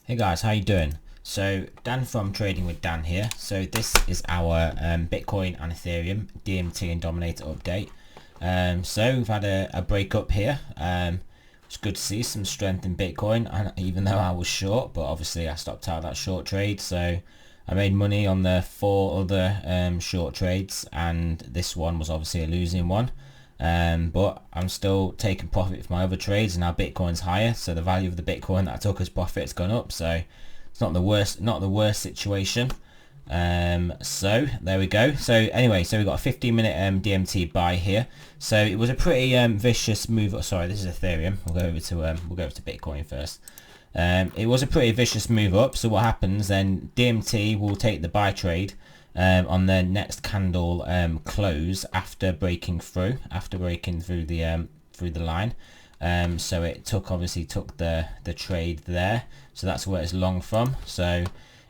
Hey guys, how you doing? So Dan from Trading with Dan here. So this is our Bitcoin and Ethereum DMT and Dominator update. So we've had a breakup here. It's good to see some strength in Bitcoin, and even though I was short, but obviously I stopped out that short trade, so I made money on the 4 other short trades, and this one was obviously a losing one. But I'm still taking profit from my other trades, and now Bitcoin's higher, so the value of the Bitcoin that I took as profit has gone up. So it's not the worst situation. So there we go. So anyway, so we've got a 15-minute DMT buy here. So it was a pretty vicious move. Oh, sorry, this is Ethereum. We'll go over to Bitcoin first. It was a pretty vicious move up. So what happens then? DMT will take the buy trade on the next candle close after breaking through the line. So it obviously took the trade there. So that's where it's long from. So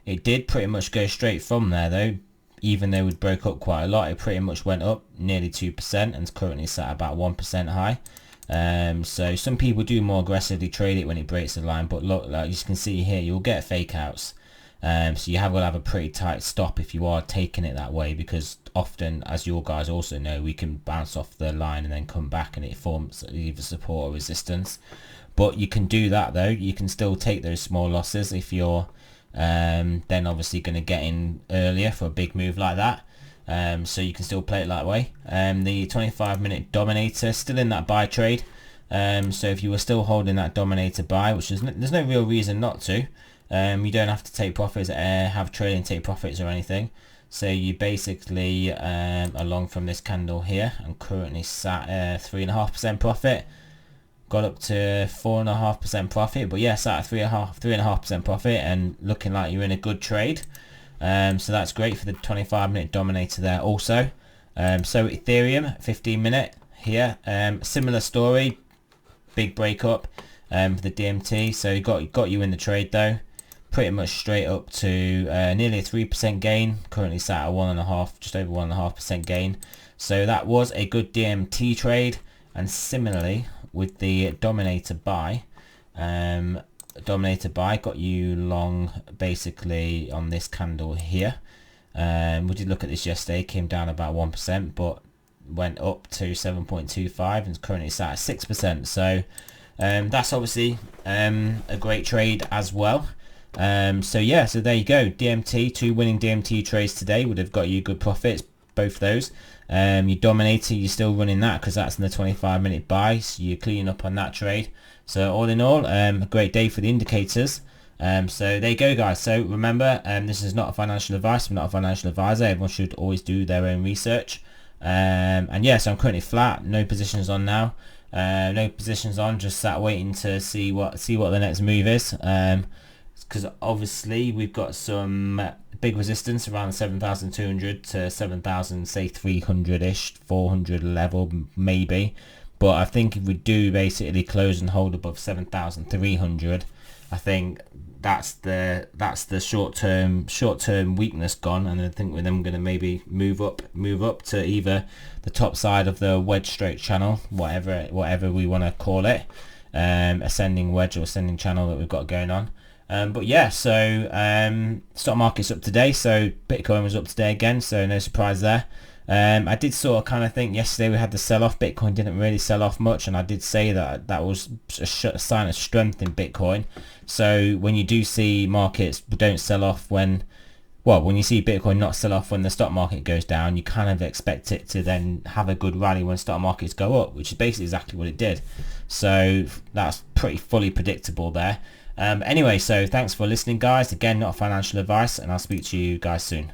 it did pretty much go straight from there though. Even though it broke up quite a lot, it pretty much went up nearly 2% and it's currently sat about 1% high. So some people do more aggressively trade it when it breaks the line, but look, like you can see here, you'll get fake outs. So you have got to have a pretty tight stop if you are taking it that way, because often, as you guys also know, we can bounce off the line and then come back and it forms either support or resistance. But you can do that though. You can still take those small losses if you're then obviously going to get in earlier for a big move like that. So you can still play it that way. The 25-minute Dominator still in that buy trade. So if you were still holding that Dominator buy, which is there's no real reason not to. You don't have to take profits, have trading take profits or anything. So you basically along from this candle here, I'm currently sat 3.5% profit. Got up to 4.5% profit, but yes, at 3.5% profit and looking like you're in a good trade. So that's great for the 25-minute Dominator there also. So Ethereum 15-minute here, similar story, big breakup for the DMT. So got you in the trade though, pretty much straight up to nearly a 3% gain. Currently sat at 1.5, just over 1.5% gain. So that was a good DMT trade. And similarly with the Dominator buy, got you long basically on this candle here. We did look at this yesterday, came down about 1%, but went up to 7.25 and currently sat at 6%. So that's obviously a great trade as well. So yeah, so there you go. DMT, 2 winning DMT trades today would have got you good profits, both those. Your Dominator, you're still running that because that's in the 25-minute buy, so you're cleaning up on that trade. So all in all, a great day for the indicators. So there you go guys. So remember, this is not a financial advice. I'm not a financial advisor. Everyone should always do their own research. And yeah, so I'm currently flat, no positions on now. No positions on, just sat waiting to see what the next move is. Because obviously we've got some big resistance around 7,200 to 7,000, say 300-ish, 400 level maybe. But I think if we do basically close and hold above 7,300, I think that's the short-term weakness gone, and I think with them going to maybe move up to either the top side of the wedge stroke channel, whatever we want to call it, ascending wedge or ascending channel that we've got going on. But yeah, so stock market's up today, so Bitcoin was up today again, so no surprise there. I did sort of kind of think yesterday we had the sell-off. Bitcoin didn't really sell off much, and I did say that was a sign of strength in Bitcoin. So when you do see markets don't sell off when you see Bitcoin not sell off when the stock market goes down, you kind of expect it to then have a good rally when stock markets go up, which is basically exactly what it did. So that's pretty fully predictable there. Anyway, so thanks for listening guys. Again, not financial advice, and I'll speak to you guys soon.